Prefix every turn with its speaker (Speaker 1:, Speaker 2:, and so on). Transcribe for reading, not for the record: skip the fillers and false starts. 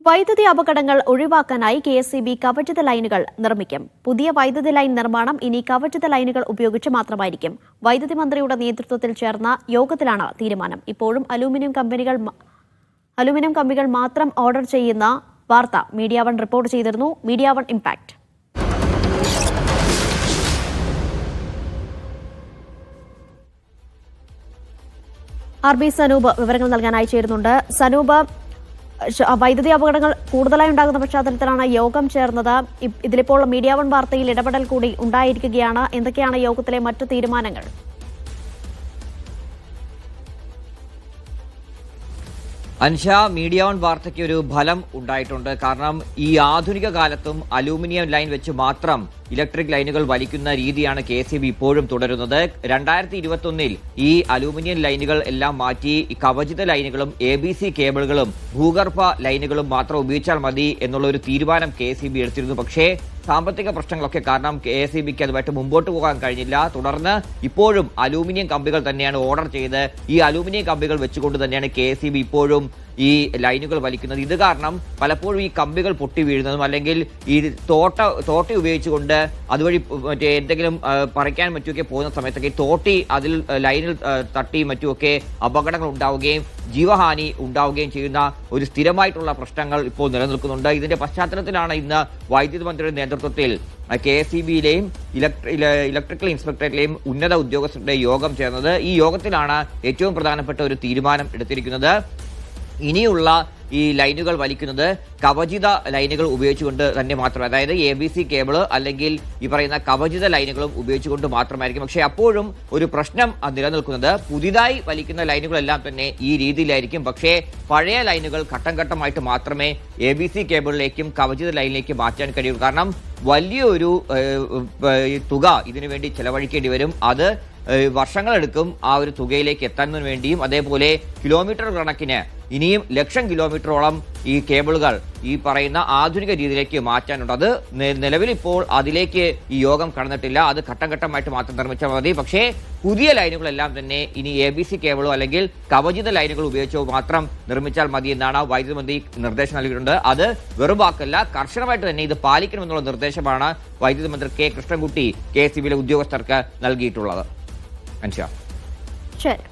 Speaker 1: വൈദ്യുതി അപകടങ്ങൾ ഒഴിവാക്കാനായി കെ.എസ്.ഇ.ബി. കവചിത ലൈനുകൾ നിർമ്മിക്കും. പുതിയ വൈദ്യുതി ലൈൻ നിർമ്മാണം ഇനി കവചിത ലൈനുകൾ ഉപയോഗിച്ച് മാത്രമായിരിക്കും. വൈദ്യുതി മന്ത്രിയുടെ നേതൃത്വത്തിൽ ചേർന്ന യോഗത്തിലാണ് തീരുമാനം. ഇപ്പോഴും അലൂമിനിയം കമ്പികൾ മാത്രം ഓർഡർ ചെയ്യുന്ന വാർത്ത മീഡിയ വൺ റിപ്പോർട്ട് ചെയ്തിരുന്നു. Media one impact. R B. Sanoop വിവരങ്ങൾ നൽകാനായി ചേരുന്നുണ്ട്. സനൂപ്, വൈദ്യുതി അപകടങ്ങൾ കൂടുതലായി ഉണ്ടാകുന്ന പശ്ചാത്തലത്തിലാണ് യോഗം ചേർന്നത്. ഇതിലിപ്പോൾ മീഡിയ വൺ വാർത്തയിൽ ഇടപെടൽ കൂടി ഉണ്ടായിരിക്കുകയാണ്. എന്തൊക്കെയാണ് യോഗത്തിലെ മറ്റു തീരുമാനങ്ങൾ?
Speaker 2: അൻഷ, മീഡിയ വൺ വാർത്തയ്ക്ക് ഒരു ഫലം ഉണ്ടായിട്ടുണ്ട്. കാരണം ഈ ആധുനിക കാലത്തും അലൂമിനിയം ലൈൻ വെച്ച് മാത്രം ഇലക്ട്രിക് ലൈനുകൾ വലിക്കുന്ന രീതിയാണ് കെ.എസ്.ഇ.ബി. ഇപ്പോഴും തുടരുന്നത്. 2021 ഈ അലൂമിനിയം ലൈനുകൾ എല്ലാം മാറ്റി കവചിത ലൈനുകളും ABC കേബിളുകളും ഭൂഗർഭ ലൈനുകളും മാത്രം ഉപയോഗിച്ചാൽ മതി എന്നുള്ള ഒരു തീരുമാനം കെ.എസ്.ഇ.ബി. എടുത്തിരുന്നു. പക്ഷേ സാമ്പത്തിക പ്രശ്നങ്ങളൊക്കെ കാരണം കെ.എസ്.ഇ.ബിക്ക് അതുമായിട്ട് മുമ്പോട്ട് പോകാൻ കഴിഞ്ഞില്ല. തുടർന്ന് ഇപ്പോഴും അലൂമിനിയം കമ്പികൾ തന്നെയാണ് ഓർഡർ ചെയ്ത് ഈ അലൂമിനിയം കമ്പികൾ വെച്ചുകൊണ്ട് തന്നെയാണ് കെ.എസ്.ഇ.ബി. ഇപ്പോഴും ഈ ലൈനുകൾ വലിക്കുന്നത്. ഇത് കാരണം പലപ്പോഴും ഈ കമ്പികൾ പൊട്ടി വീഴുന്നതും അല്ലെങ്കിൽ ഈ തോട്ടി ഉപയോഗിച്ചുകൊണ്ട് അതുവഴി മറ്റേ എന്തെങ്കിലും പറിക്കാൻ മറ്റുമൊക്കെ പോകുന്ന സമയത്തൊക്കെ തോട്ടി അതിൽ ലൈനിൽ തട്ടി മറ്റുമൊക്കെ അപകടങ്ങൾ ഉണ്ടാവുകയും ജീവഹാനി ഉണ്ടാവുകയും ചെയ്യുന്ന ഒരു സ്ഥിരമായിട്ടുള്ള പ്രശ്നങ്ങൾ ഇപ്പോൾ നിലനിൽക്കുന്നുണ്ട്. ഇതിന്റെ പശ്ചാത്തലത്തിലാണ് ഇന്ന് വൈദ്യുതി മന്ത്രിയുടെ നേതൃത്വത്തിൽ കെ.എസ്.ഇ.ബിയിലെയും ഇലക്ട്രിക്കൽ ഇൻസ്പെക്ടറേറ്റിലെയും ഉന്നത ഉദ്യോഗസ്ഥരുടെ യോഗം ചേർന്നത്. ഈ യോഗത്തിലാണ് ഏറ്റവും പ്രധാനപ്പെട്ട ഒരു തീരുമാനം എടുത്തിരിക്കുന്നത്. ഇനിയുള്ള ഈ ലൈനുകൾ വലിക്കുന്നത് കവചിത ലൈനുകൾ ഉപയോഗിച്ചുകൊണ്ട് തന്നെ മാത്രം, അതായത് ABC കേബിള് അല്ലെങ്കിൽ ഈ പറയുന്ന കവചിത ലൈനുകളും ഉപയോഗിച്ചുകൊണ്ട് മാത്രമായിരിക്കും. പക്ഷേ അപ്പോഴും ഒരു പ്രശ്നം നിലനിൽക്കുന്നത് പുതിയതായി വലിക്കുന്ന ലൈനുകളെല്ലാം തന്നെ ഈ രീതിയിലായിരിക്കും. പക്ഷേ പഴയ ലൈനുകൾ ഘട്ടം ഘട്ടമായിട്ട് മാത്രമേ ABC കേബിളിലേക്കും കവചിത ലൈനിലേക്കും മാറ്റാൻ കഴിയൂ. കാരണം വലിയൊരു തുക ഇതിനു വേണ്ടി ചെലവഴിക്കേണ്ടി വരും. അത് വർഷങ്ങളെടുക്കും ആ ഒരു തുകയിലേക്ക് എത്താൻ വേണ്ടിയും. അതേപോലെ കിലോമീറ്റർ കണക്കിന് ഇനിയും ലക്ഷം കിലോമീറ്ററോളം ഈ കേബിളുകൾ ഈ പറയുന്ന ആധുനിക രീതിയിലേക്ക് മാറ്റാനുണ്ട്. അത് നിലവിൽ ഇപ്പോൾ അതിലേക്ക് ഈ യോഗം കടന്നിട്ടില്ല. അത് ഘട്ടം ഘട്ടമായിട്ട് മാത്രം നിർമ്മിച്ചാൽ മതി. പക്ഷേ പുതിയ ലൈനുകളെല്ലാം തന്നെ ഇനി ABC കേബിളോ അല്ലെങ്കിൽ കവചിത ലൈനുകൾ ഉപയോഗിച്ചോ മാത്രം നിർമ്മിച്ചാൽ മതി എന്നാണ് വൈദ്യുതി മന്ത്രി നിർദ്ദേശം നൽകിയിട്ടുണ്ട്. അത് വെറും വാക്കല്ല, കർശനമായിട്ട് തന്നെ ഇത് പാലിക്കണമെന്നുള്ള നിർദ്ദേശമാണ് വൈദ്യുതി മന്ത്രി കെ. കൃഷ്ണൻകുട്ടി കെ.എസ്.ഇ.ബിയിലെ ഉദ്യോഗസ്ഥർക്ക് നൽകിയിട്ടുള്ളത്. അൻഷ,
Speaker 1: ശരി.